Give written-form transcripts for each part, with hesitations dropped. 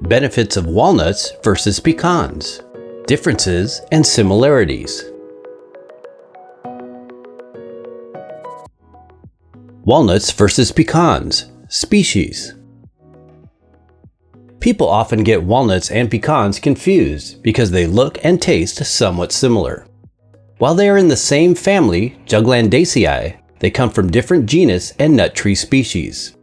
Benefits of walnuts versus pecans. Differences and similarities. Walnuts versus pecans. Species. People often get walnuts and pecans confused because they look and taste somewhat similar. While they are in the same family, Juglandaceae, they come from different genus and nut tree species.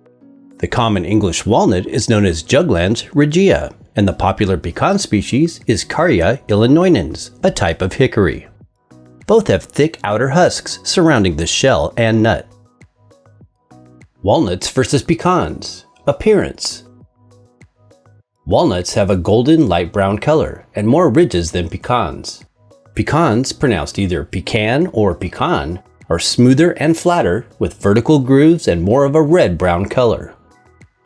The common English walnut is known as Juglans regia, and the popular pecan species is Carya illinoinans, a type of hickory. Both have thick outer husks surrounding the shell and nut. Walnuts versus pecans. Appearance. Walnuts have a golden light brown color and more ridges than pecans. Pecans, pronounced either pecan or pecan, are smoother and flatter with vertical grooves and more of a red-brown color.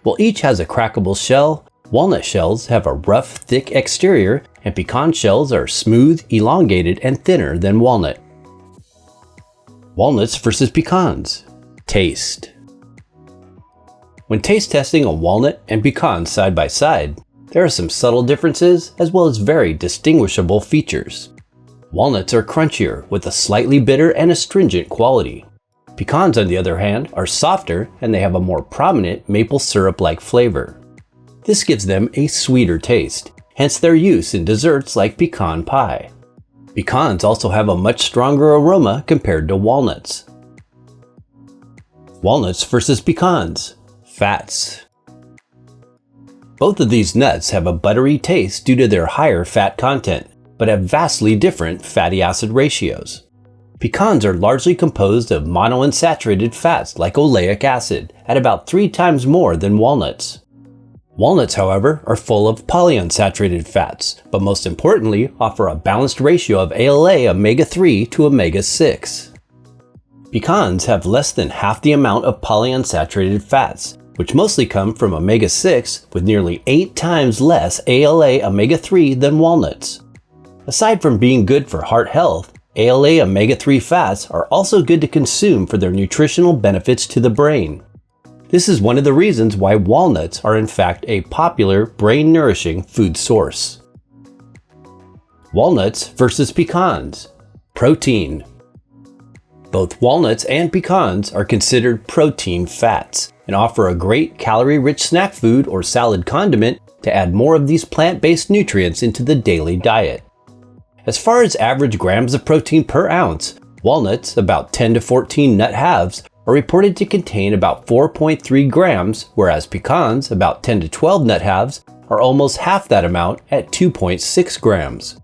While each has a crackable shell, walnut shells have a rough, thick exterior, and pecan shells are smooth, elongated, and thinner than walnut. Walnuts versus pecans. Taste. When taste testing a walnut and pecan side by side, there are some subtle differences as well as very distinguishable features. Walnuts are crunchier with a slightly bitter and astringent quality. Pecans, on the other hand, are softer and they have a more prominent maple syrup-like flavor. This gives them a sweeter taste, hence their use in desserts like pecan pie. Pecans also have a much stronger aroma compared to walnuts. Walnuts versus pecans. Fats. Both of these nuts have a buttery taste due to their higher fat content, but have vastly different fatty acid ratios. Pecans are largely composed of monounsaturated fats like oleic acid at about 3 times more than walnuts. Walnuts, however, are full of polyunsaturated fats, but most importantly offer a balanced ratio of ALA omega-3 to omega-6. Pecans have less than half the amount of polyunsaturated fats, which mostly come from omega-6 with nearly 8 times less ALA omega-3 than walnuts. Aside from being good for heart health, ALA omega-3 fats are also good to consume for their nutritional benefits to the brain. This is one of the reasons why walnuts are in fact a popular brain-nourishing food source. Walnuts versus pecans. Protein. Both walnuts and pecans are considered protein fats and offer a great calorie-rich snack food or salad condiment to add more of these plant-based nutrients into the daily diet. As far as average grams of protein per ounce, walnuts, about 10 to 14 nut halves, are reported to contain about 4.3 grams, whereas pecans, about 10 to 12 nut halves, are almost half that amount at 2.6 grams.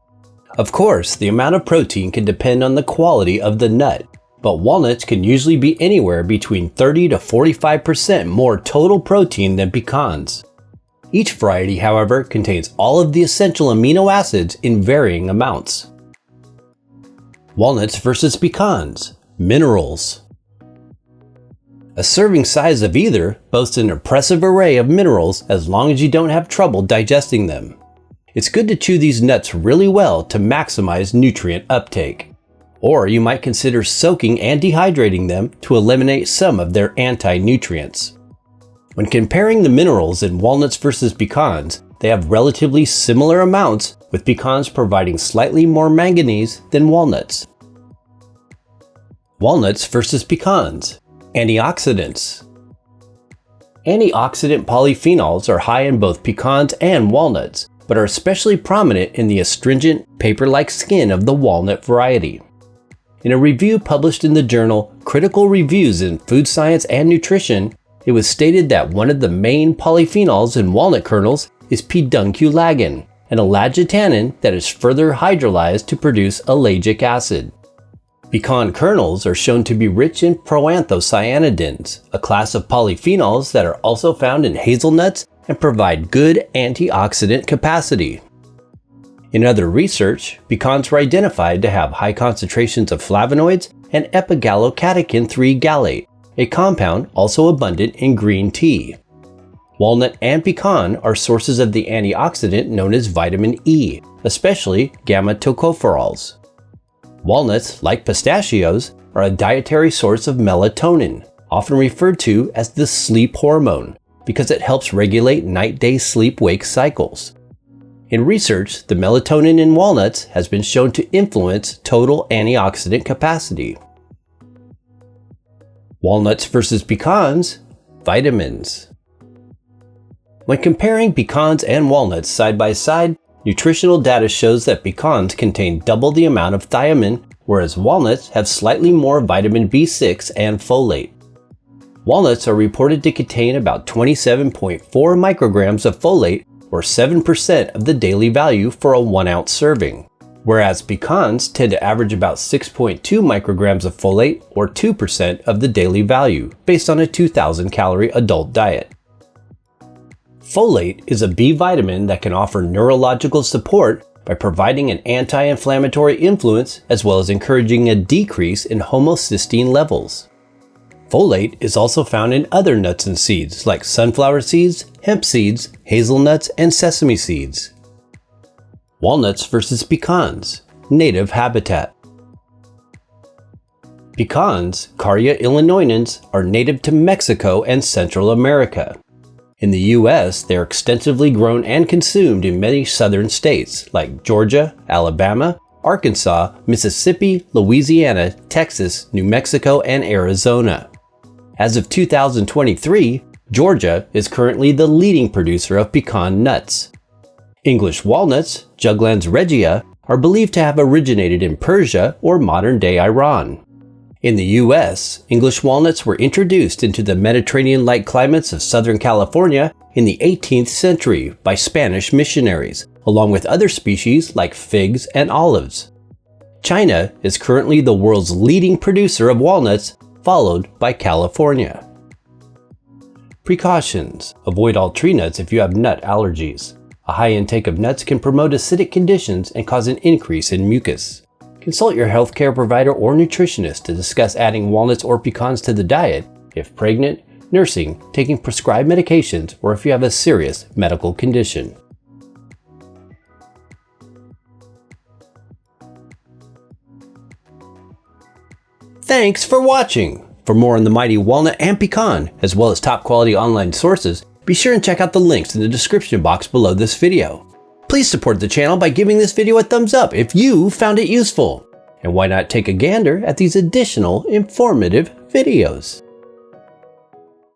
Of course, the amount of protein can depend on the quality of the nut, but walnuts can usually be anywhere between 30 to 45% more total protein than pecans. Each variety, however, contains all of the essential amino acids in varying amounts. Walnuts versus pecans. Minerals. A serving size of either boasts an impressive array of minerals as long as you don't have trouble digesting them. It's good to chew these nuts really well to maximize nutrient uptake. Or you might consider soaking and dehydrating them to eliminate some of their anti-nutrients. When comparing the minerals in walnuts versus pecans, they have relatively similar amounts, with pecans providing slightly more manganese than walnuts. Walnuts versus pecans. Antioxidants. Antioxidant polyphenols are high in both pecans and walnuts, but are especially prominent in the astringent, paper-like skin of the walnut variety. In a review published in the journal Critical Reviews in Food Science and Nutrition, it was stated that one of the main polyphenols in walnut kernels is pedunculagin, an elagitonin that is further hydrolyzed to produce ellagic acid. Pecan kernels are shown to be rich in proanthocyanidins, a class of polyphenols that are also found in hazelnuts and provide good antioxidant capacity. In other research, pecans were identified to have high concentrations of flavonoids and epigallocatechin 3 gallate, a compound also abundant in green tea. Walnut and pecan are sources of the antioxidant known as vitamin E, especially gamma tocopherols. Walnuts, like pistachios, are a dietary source of melatonin, often referred to as the sleep hormone, because it helps regulate night-day sleep-wake cycles. In research, the melatonin in walnuts has been shown to influence total antioxidant capacity. Walnuts versus pecans, vitamins. When comparing pecans and walnuts side by side, nutritional data shows that pecans contain double the amount of thiamine, whereas walnuts have slightly more vitamin B6 and folate. Walnuts are reported to contain about 27.4 micrograms of folate, or 7% of the daily value for a 1 ounce serving, whereas pecans tend to average about 6.2 micrograms of folate, or 2% of the daily value, based on a 2,000 calorie adult diet. Folate is a B vitamin that can offer neurological support by providing an anti-inflammatory influence as well as encouraging a decrease in homocysteine levels. Folate is also found in other nuts and seeds like sunflower seeds, hemp seeds, hazelnuts, and sesame seeds. Walnuts versus pecans, native habitat. Pecans, Carya illinoinans, are native to Mexico and Central America. In the US, they are extensively grown and consumed in many southern states like Georgia, Alabama, Arkansas, Mississippi, Louisiana, Texas, New Mexico, and Arizona. As of 2023, Georgia is currently the leading producer of pecan nuts. English walnuts, Juglans regia, are believed to have originated in Persia or modern-day Iran. In the US, English walnuts were introduced into the Mediterranean-like climates of Southern California in the 18th century by Spanish missionaries, along with other species like figs and olives. China is currently the world's leading producer of walnuts, followed by California. Precautions: avoid all tree nuts if you have nut allergies. A high intake of nuts can promote acidic conditions and cause an increase in mucus. Consult your healthcare provider or nutritionist to discuss adding walnuts or pecans to the diet if pregnant, nursing, taking prescribed medications, or if you have a serious medical condition. Thanks for watching! For more on the mighty walnut and pecan, as well as top quality online sources, be sure and check out the links in the description box below this video. Please support the channel by giving this video a thumbs up if you found it useful. And why not take a gander at these additional informative videos?